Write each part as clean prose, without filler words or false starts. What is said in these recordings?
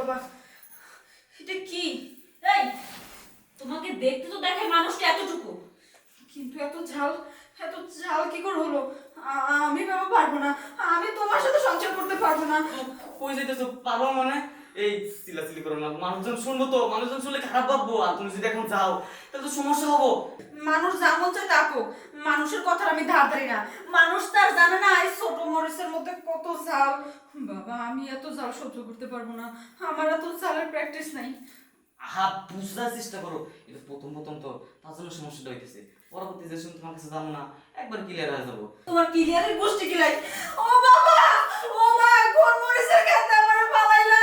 বাবা, এটা কি? এই, তোমাকে দেখতে তো দেখায় মানুষটা এতটুকু, কিন্তু এত ঝাল কি করে হলো? আমি বাবা পারবো না, আমি তোমার সাথে সংসার করতে পারবো না। কই যাইতেছো? পারবো মানে? এই চিল্লাচিল্লি করো না, মানুষজন শুনবো তো, মানুষজন শুনলে খারাপ ভাববো। আর তুমি যদি এখন যাও তাহলে তো সমস্যা হবো। মানুষ যা মন চায় তা হোক, মানুষের কথা আমি ধার ধারি না। মানুষ তার জানে না এই ছোট মরিচের মধ্যে কত ঝাল। বাবা, আমি এত ঝাল সহ্য করতে পারবো না, আমার এত ঝালের প্র্যাকটিস নাই। হাত বুঝার চেষ্টা করো, এটা প্রথম প্রথম তো, তার জন্য সমস্যাটা হইতেছে। পরবর্তী যে সময় তোমার কাছে যাবো না, একবার ক্লিয়ার হয়ে যাবো। তোমার ক্লিয়ারের গোষ্ঠী কিলাই। ও বাবা, ও মা, কোন মরিচের খেতে আমার পালাইলা?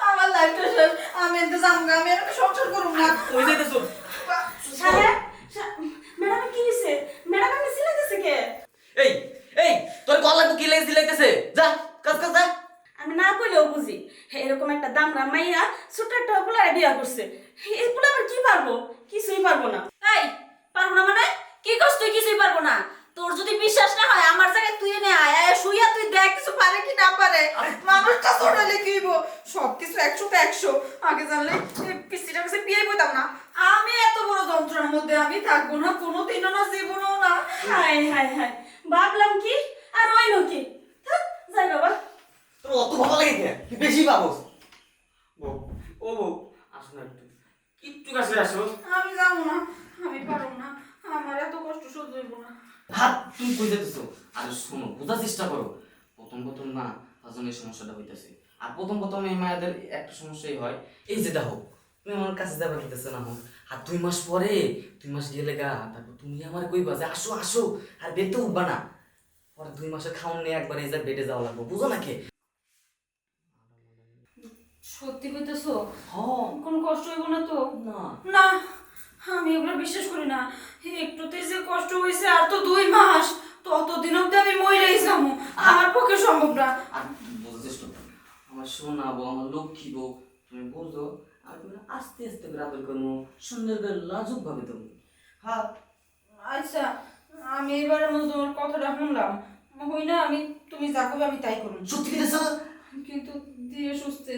আমার লাইফটা শেষ, আমি এতে জামগা, আমি এরকম সংসার করুম না। কই যাইতেছো? সাহেব, ম্যাডাম কি হইছে? ম্যাডাম আমি সিলাইতেছে কে? এই এই তোর কল লাগবো, কি লেগে দিলাইতেছে? যা কাজ কাজ যা। আমি না কইলেও বুঝি এরকম একটা দামরা মাইয়া ছোট একটা পোলারে বিয়া করছে। এই পোলা আবার কি পারবো? কিছুই পারবো না। এই, পারবো না মানে? কি কষ্ট, তুই কিছুই পারবো না? তোর যদি বিশ্বাস না হয় আমার জায়গায় তুই এনে আয়, আয় শুইয়া তুই দেখ কিছু পারে কি না পারে। মানুষটা ছোটালে কি হইব? সবকিছু 100তে 100। আগে জানলে পিসিটার কাছে বিয়ে বইতাম না। আমি এত বড় যন্ত্রণার মধ্যে আমি থাকবো না, কোনোদিনও না, জীবনেও না। হায় হায় হায়, ভাবলাম কি আর হইলো কি। থাক, যাই বাবা। তোর অত ভালো লাগে কে? তুই বেশি ভাবস। বউ, ও বউ, আসো না একটু, একটু কাছে আসো। আমি যাবো না, আমি পারবো না, আমার এত কষ্ট সহ্য হইব না। হাত তুমি কই যেতেছো? আরে শোনো, বোঝার চেষ্টা করো। প্রথম প্রথম না, তার জন্য এই সমস্যাটা হইতেছে। আর প্রথম প্রথম এই মায়েদের একটা সমস্যাই হয়, এই যে দেখো, তুমি আমার কাছে যাবা খেতেছে না হোক, আর 2 মাস পরে, 2 মাস গেলে গা, তারপর তুমি আমার কইবা যে আসো আসো, আর বেডে উঠবা না। পরে 2 মাসের খাওন নিয়ে একবার এই যে বেডে যাওয়া লাগবে, বুঝো না কে? সত্যি কইতেছো? হ। কোনো কষ্ট হইব না তো? না। না, আমি এগুলো বিশ্বাস করি না। একটুতে যে কষ্ট হয়েছে, আর তো 2 মাস, ততদিন অব্দি আমি মইরাই যাবো, আমার পক্ষে সম্ভব না। আর বোঝার চেষ্টা করো, আমার সোনা বউ, আমার লক্ষ্মী বউ, তুমি বুঝো। আর তুমি আস্তে আস্তে করে আদর করবো, সুন্দর করে লাজুক ভাবে তুমি। হ্যাঁ। আচ্ছা, আমি এবারের মতো তোমার কথাটা শুনলাম, হই না, আমি তুমি যা করবে আমি তাই করুন। সত্যি কথা। কিন্তু ধীরে সুস্থে,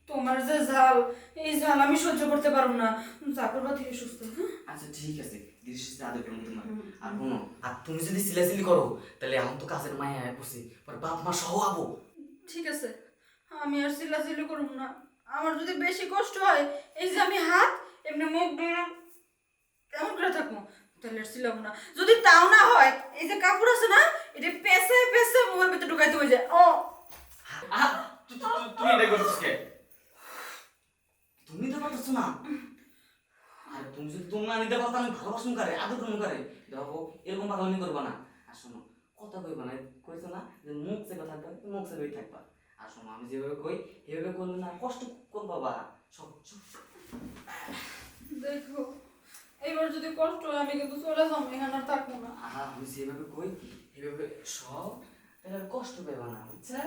তোমার যে ঝাল, এই ঝাল আমি সহ্য করতে পারবো না। যা করবা ধীরে সুস্থে, হ্যাঁ? আচ্ছা ঠিক আছে, ধীরে সুস্থে আদর করবো তোমার। আর শোনো, আর তুমি যদি সিলাসিলি করো, তাহলে এখন তো কাজের মায়া আয়া পড়ছি, পরে বাপ মা সহ আবো। ঠিক আছে, আমি আর চিল্লাচিল্লি করবো না। আমার যদি বেশি কষ্ট হয়, এই যে আমি হাত এমনি মুখ দিয়ে এমন করে থাকবো, তাহলে আর চিল্লাবো না। যদি তাও না হয়, এই যে কাপড় আছে না, এটা পেছে পেছে মুখের ভিতরে ঢুকাইতে হয়ে যায়। ও আহ, তুমি এটা করছিস কে? তুমি তো পারছো না। আর তুমি যদি তুমি না নিতে পারতো, আমি ভালোবাসুন কারে, আদর করুন কারে। দেখো, এরকম পাগলামি করবা না। আর শোনো, কথা কইবা না, কইছো না যে মুখ চেপে থাকবা, তুমি মুখ চেপেই থাকবা। আর শোনো, আমি যেভাবে কই সেভাবে করলে না কষ্ট করবা বা সব সব। দেখো, এবার যদি কষ্ট হয় আমি কিন্তু চলে যাবো, এখানে আর থাকবো না। আমি যেভাবে কই সেভাবে সব, তাহলে আর কষ্ট পেবা না, বুঝছা?